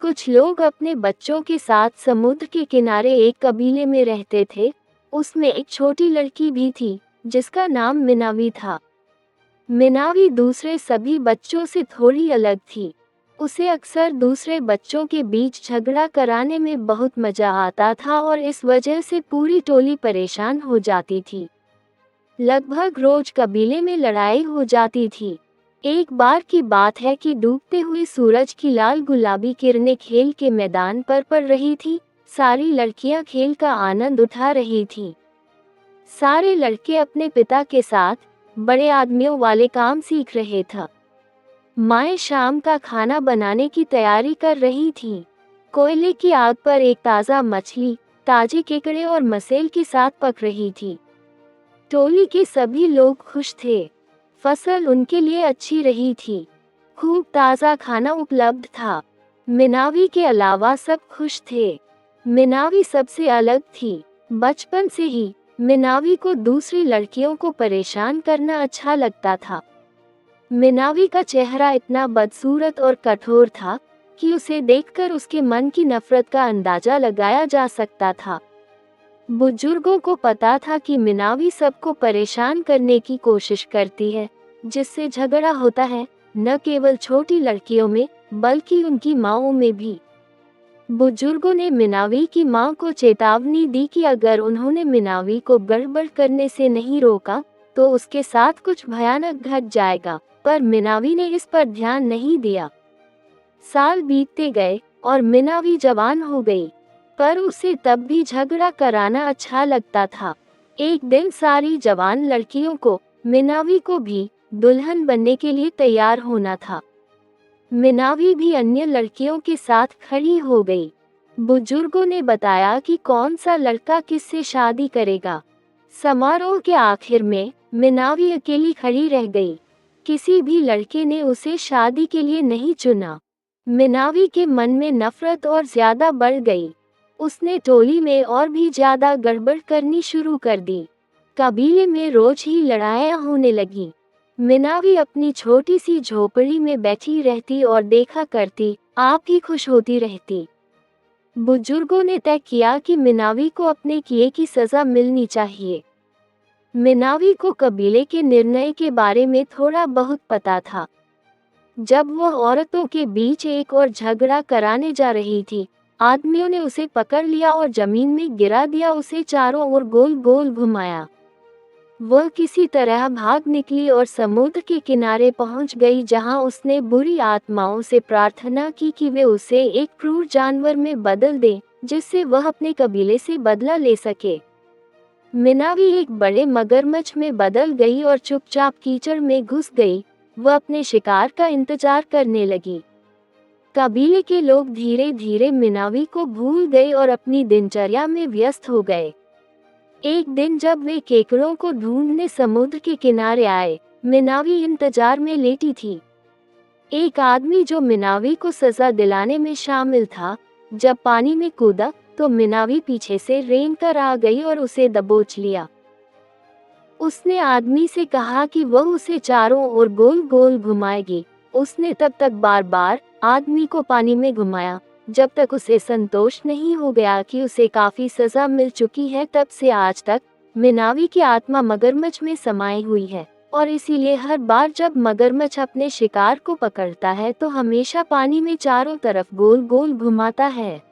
कुछ लोग अपने बच्चों के साथ समुद्र के किनारे एक कबीले में रहते थे। उसमें एक छोटी लड़की भी थी, जिसका नाम मिनावी था। मिनावी दूसरे सभी बच्चों से थोड़ी अलग थी। उसे अक्सर दूसरे बच्चों के बीच झगड़ा कराने में बहुत मजा आता था और इस वजह से पूरी टोली परेशान हो जाती थी। लगभग रोज कबीले में लड़ाई हो जाती थी। एक बार की बात है कि डूबते हुए सूरज की लाल गुलाबी किरणें खेल के मैदान पर पड़ रही थी। सारी लड़कियां खेल का आनंद उठा रही थीं। सारे लड़के अपने पिता के साथ बड़े आदमियों वाले काम सीख रहे थे। माएँ शाम का खाना बनाने की तैयारी कर रही थीं। कोयले की आग पर एक ताज़ा मछली, ताजे केकड़े और मसेल के साथ पक रही थी। टोली के सभी लोग खुश थे। फसल उनके लिए अच्छी रही थी। खूब ताज़ा खाना उपलब्ध था। मिनावी के अलावा सब खुश थे। मिनावी सबसे अलग थी। बचपन से ही मिनावी को दूसरी लड़कियों को परेशान करना अच्छा लगता था। मिनावी का चेहरा इतना बदसूरत और कठोर था कि उसे देखकर उसके मन की नफरत का अंदाजा लगाया जा सकता था। बुजुर्गों को पता था कि मिनावी सबको परेशान करने की कोशिश करती है, जिससे झगड़ा होता है, न केवल छोटी लड़कियों में बल्कि उनकी माँओं में भी। बुजुर्गों ने मिनावी की माँ को चेतावनी दी कि अगर उन्होंने मिनावी को गड़बड़ करने से नहीं रोका तो उसके साथ कुछ भयानक घट जाएगा, पर मिनावी ने इस पर ध्यान नहीं दिया। साल बीतते गए और मिनावी जवान हो गई, पर उसे तब भी झगड़ा कराना अच्छा लगता था। एक दिन सारी जवान लड़कियों को, मिनावी को भी, दुल्हन बनने के लिए तैयार होना था। मिनावी भी अन्य लड़कियों के साथ खड़ी हो गई। बुजुर्गों ने बताया कि कौन सा लड़का किससे शादी करेगा। समारोह के आखिर में मिनावी अकेली खड़ी रह गई। किसी भी लड़के ने उसे शादी के लिए नहीं चुना। मिनावी के मन में नफरत और ज्यादा बढ़ गई। उसने टोली में और भी ज्यादा गड़बड़ करनी शुरू कर दी। कबीले में रोज ही लड़ाइयाँ होने लगी। मिनावी अपनी छोटी सी झोपड़ी में बैठी रहती और देखा करती, आप ही खुश होती रहती। बुजुर्गों ने तय किया कि मिनावी को अपने किए की सजा मिलनी चाहिए। मिनावी को कबीले के निर्णय के बारे में थोड़ा बहुत पता था। जब वह औरतों के बीच एक और झगड़ा कराने जा रही थी, आदमियों ने उसे पकड़ लिया और जमीन में गिरा दिया। उसे चारों ओर गोल गोल घुमाया। वह किसी तरह भाग निकली और समुद्र के किनारे पहुंच गई, जहां उसने बुरी आत्माओं से प्रार्थना की कि वे उसे एक क्रूर जानवर में बदल दें, जिससे वह अपने कबीले से बदला ले सके। मिनावी एक बड़े मगरमच्छ में बदल गई और चुपचाप कीचड़ में घुस गई। वह अपने शिकार का इंतजार करने लगी। कबीले के लोग धीरे धीरे मिनावी को भूल गए और अपनी दिनचर्या में व्यस्त हो गए। एक दिन जब वे केकड़ों को ढूंढने समुद्र के किनारे आए, मिनावी इंतजार में लेटी थी। एक आदमी जो मिनावी को सजा दिलाने में शामिल था, जब पानी में कूदा तो मिनावी पीछे से रेंग कर आ गई और उसे दबोच लिया। उसने आदमी से कहा कि वह उसे चारों ओर गोल गोल घुमाएगी। उसने तब तक बार बार आदमी को पानी में घुमाया, जब तक उसे संतोष नहीं हो गया कि उसे काफी सजा मिल चुकी है। तब से आज तक मिनावी की आत्मा मगरमच्छ में समाई हुई है और इसीलिए हर बार जब मगरमच्छ अपने शिकार को पकड़ता है तो हमेशा पानी में चारों तरफ गोल गोल घुमाता है।